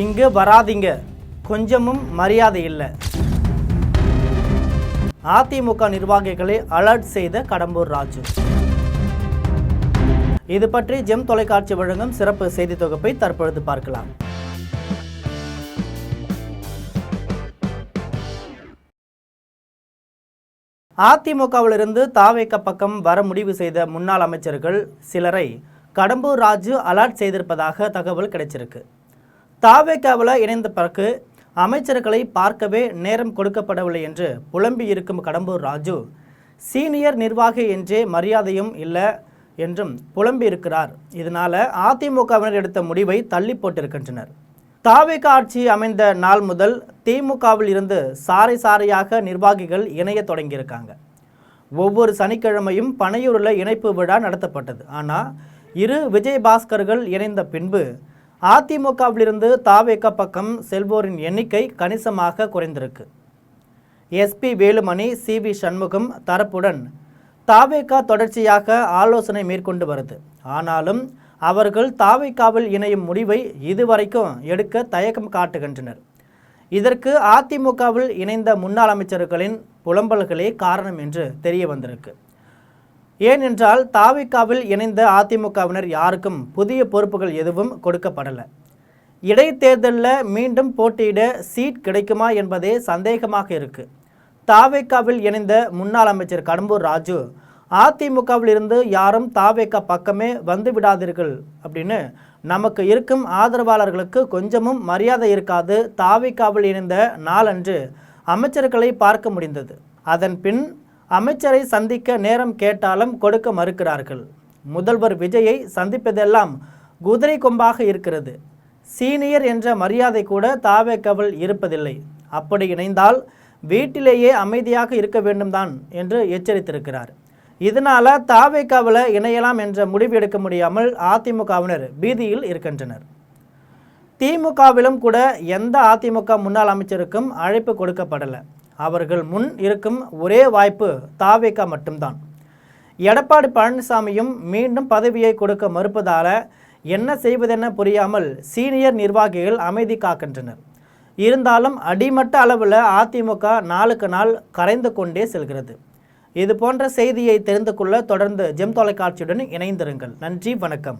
இங்கு வராதீங்க, கொஞ்சமும் மரியாதை இல்லை. அதிமுக நிர்வாகிகளை அலர்ட் செய்த கடம்பூர் ராஜு. இது பற்றி ஜெம் தொலைக்காட்சி வழங்கும் சிறப்பு செய்தி தொகுப்பை தற்பொழுது பார்க்கலாம். அதிமுகவிலிருந்து தாவேக பக்கம் வர முடிவு செய்த முன்னாள் அமைச்சர்கள் சிலரை கடம்பூர் ராஜு அலர்ட் செய்திருப்பதாக தகவல் கிடைச்சிருக்கு. தாவேகாவில் இணைந்த பிறகு அமைச்சர்களை பார்க்கவே நேரம் கொடுக்கப்படவில்லை என்று புலம்பி இருக்கும் கடம்பூர் ராஜு சீனியர் நிர்வாகி என்றே மரியாதையும் இல்லை என்றும் புலம்பி இருக்கிறார். இதனால் அதிமுகவினர் எடுத்த முடிவை தள்ளி போட்டிருக்கின்றனர். தாவேக ஆட்சி அமைந்த நாள் முதல் திமுகவில் இருந்து சாறை சாறையாக நிர்வாகிகள் இணைய தொடங்கியிருக்காங்க. ஒவ்வொரு சனிக்கிழமையும் பனையூரில் இணைப்பு விழா நடத்தப்பட்டது. ஆனால் இரு விஜயபாஸ்கர்கள் இணைந்த பின்பு அதிமுகவிலிருந்து தாவேக பக்கம் செல்வோரின் எண்ணிக்கை கணிசமாக குறைந்திருக்கு. எஸ்பி வேலுமணி, சிவி சண்முகம் தரப்புடன் தாவேக தொடர்ச்சியாக ஆலோசனை மேற்கொண்டு வருது. ஆனாலும் அவர்கள் தாவேகாவில் இணையும் முடிவை இதுவரைக்கும் எடுக்க தயக்கம் காட்டுகின்றனர். இதற்கு அதிமுகவில் இணைந்த முன்னாள் அமைச்சர்களின் புலம்பல்களே காரணம் என்று தெரிய வந்திருக்கு. ஏனென்றால் தாவேகாவில் இணைந்த அதிமுகவினர் யாருக்கும் புதிய பொறுப்புகள் எதுவும் கொடுக்கப்படலை. இடைத்தேர்தலில் மீண்டும் போட்டியிட சீட் கிடைக்குமா என்பதே சந்தேகமாக இருக்குது. தாவேகாவில் இணைந்த முன்னாள் அமைச்சர் கடம்பூர் ராஜு அதிமுகவில் இருந்து யாரும் தாவேக பக்கமே வந்து விடாதீர்கள் அப்படின்னு நமக்கு இருக்கும் ஆதரவாளர்களுக்கு கொஞ்சமும் மரியாதை இருக்காது. தாவேகாவில் இணைந்த நாளன்று அமைச்சர்களை பார்க்க முடிந்தது. அதன் பின் அமைச்சரை சந்திக்க நேரம் கேட்டாலும் கொடுக்க மறுக்கிறார்கள். முதல்வர் விஜயை சந்திப்பதெல்லாம் குதிரை கொம்பாக இருக்கிறது. சீனியர் என்ற மரியாதை கூட தாவேகாவில் இருப்பதில்லை. அப்படி இணைந்தால் வீட்டிலேயே அமைதியாக இருக்க வேண்டும் தான் என்று எச்சரித்திருக்கிறார். இதனால் தாவேகாவில் இணையலாம் என்ற முடிவு எடுக்க முடியாமல் அதிமுகவினர் பீதியில் இருக்கின்றனர். திமுகவிலும் கூட எந்த அதிமுக முன்னாள் அமைச்சருக்கும் அழைப்பு கொடுக்கப்படலை. அவர்கள் முன் இருக்கும் ஒரே வாய்ப்பு தாவேக மட்டும்தான். எடப்பாடி பழனிசாமியும் மீண்டும் பதவியை கொடுக்க மறுப்பதால் என்ன செய்வதென புரியாமல் சீனியர் நிர்வாகிகள் அமைதி காக்கின்றனர். இருந்தாலும் அடிமட்ட அளவில் அதிமுக நாளுக்கு நாள் கரைந்து கொண்டே செல்கிறது. இது போன்ற செய்தியை தெரிந்து கொள்ள தொடர்ந்து ஜெம் தொலைக்காட்சியுடன் இணைந்திருங்கள். நன்றி, வணக்கம்.